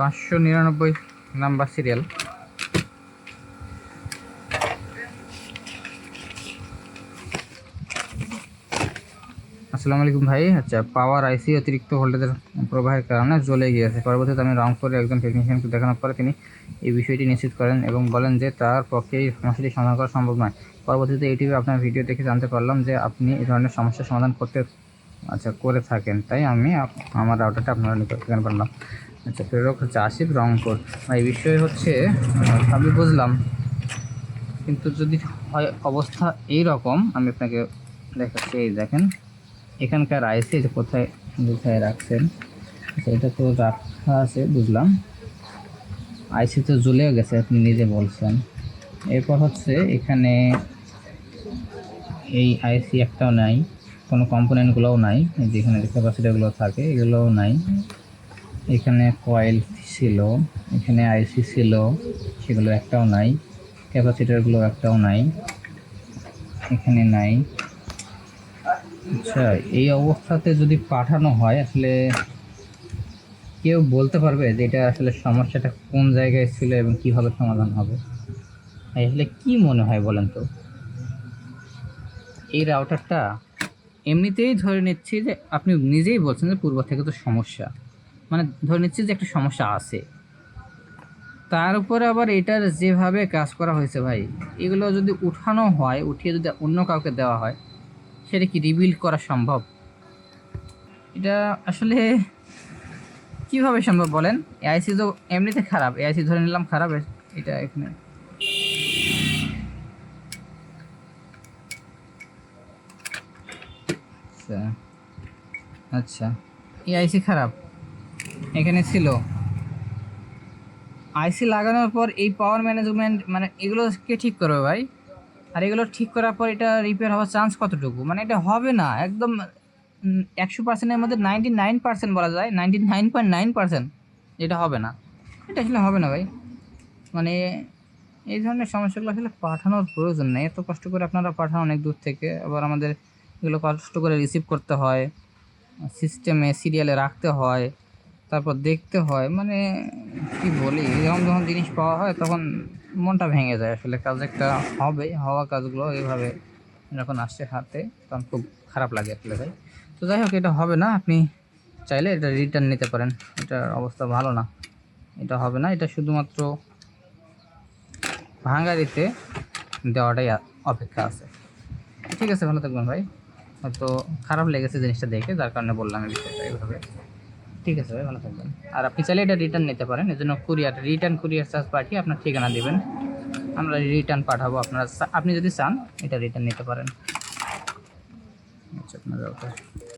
599 number serial. আসসালামু আলাইকুম ভাই। আচ্ছা, পাওয়ার আইসি অতিরিক্ত ভোল্টেজের প্রবাহের কারণে জ্বলে গিয়েছে। পরবর্তীতে আমি রংপুরে একজন টেকনিশিয়ানকে দেখানোর পরে তিনি এই বিষয়টি নিশ্চিত করেন এবং বলেন যে তার পক্ষে এই সমস্যাটি সমাধান করা সম্ভব নয়। পরবর্তীতে ইউটিউবে আপনার ভিডিও দেখে জানতে পারলাম যে আপনি এই ধরনের সমস্যার সমাধান করে থাকেন, তাই আমি আমার রাউটারটা আপনারা নিকটে পারলাম। আচ্ছা, প্রেরক হচ্ছে আসিফ, রংপুর। এই বিষয় হচ্ছে আমি বুঝলাম, কিন্তু যদি হয় অবস্থা এই রকম, আমি আপনাকে দেখাচ্ছি। এই দেখেন এখানকার আইসি এটা কোথায় কোথায় রাখছেন। আচ্ছা, এটা তো রাখা আছে বুঝলাম, আইসি তো জ্বলেও গেছে আপনি নিজে বলছেন। এরপর হচ্ছে এখানে এই আইসি একটাও নাই, কোনো কম্পোনেন্টগুলোও নাই। যেখানে ক্যাপাসিটারগুলো থাকে এগুলোও নাই। এখানে কয়েল ছিল, এখানে আইসি ছিল, সেগুলো একটাও নাই। ক্যাপাসিটারগুলো একটাও নাই, এখানে নাই। আচ্ছা, এই অবস্থাতে যদি পাঠানো হয়, আসলে কেউ বলতে পারবে যে এটা আসলে সমস্যাটা কোন জায়গায় ছিল এবং কিভাবে সমাধান হবে? আসলে কি মনে হয় বলেন তো? এই রাউটারটা এমনিতেই ধরে নিচ্ছি যে আপনি নিজেই বলছেন যে পূর্ব থেকে তো সমস্যা, মানে ধরে নিচ্ছি যে একটা সমস্যা আছে, তার উপরে আবার এটার যেভাবে কাজ করা হয়েছে ভাই, এগুলো যদি উঠানো হয়, উঠিয়ে যদি অন্য কাউকে দেওয়া হয়, সেটা কি রিবিল্ড করা সম্ভব? এটা আসলে কিভাবে সম্ভব বলেন? এআইসি তো এমনিতে খারাপ, এআইসি ধরে নিলাম খারাপ। এটা এখানে আচ্ছা আচ্ছা, এআইসি খারাপ এখানে ছিল। আইসি লাগানোর পর এই পাওয়ার ম্যানেজমেন্ট, মানে এগুলো কে ঠিক করবে ভাই? আর এগুলো ঠিক করার পর এটা রিপেয়ার হওয়ার চান্স কতটুকু? মানে এটা হবে না একদম। 100%-এর মধ্যে 99% বলা যায়, 99.9% এটা হবে না। এটা আসলে হবে না ভাই। মানে এই ধরনের সমস্যাগুলো আসলে পাঠানোর প্রয়োজন নেই। এত কষ্ট করে আপনারা পাঠান অনেক দূর থেকে, আবার আমাদের এগুলো কষ্ট করে রিসিভ করতে হয়, সিস্টেমে সিরিয়ালে রাখতে হয়, তারপর দেখতে হয়। মানে কি বলি, এরকম যখন জিনিস পাওয়া হয় তখন মনটা ভেঙে যায়। আসলে কাজ একটা হবে, হওয়া কাজগুলো এইভাবে যখন আসছে হাতে তখন খুব খারাপ লাগে আসলে ভাই। তো যাই হোক, এটা হবে না। আপনি চাইলে এটা রিটার্ন নিতে পারেন, এটার অবস্থা ভালো না, এটা হবে না। এটা শুধুমাত্র ভাঙাড়িতে দেওয়াটাই অপেক্ষা আছে। ঠিক আছে, ভালো থাকবেন ভাই। হয়তো খারাপ লেগেছে জিনিসটা দেখে, যার কারণে বললাম এই বিষয়টা এইভাবে। ঠিক আছে ভাই, ভালো থাকবেন। আর আপনি চাইলে এটা রিটার্ন নিতে পারেন, এর জন্য রিটার্ন কুরিয়ার চার্জ পাঠিয়ে আপনার ঠিকানা দেবেন, আমরা রিটার্ন পাঠাবো। আপনি যদি চান এটা রিটার্ন নিতে পারেন। আচ্ছা, আপনার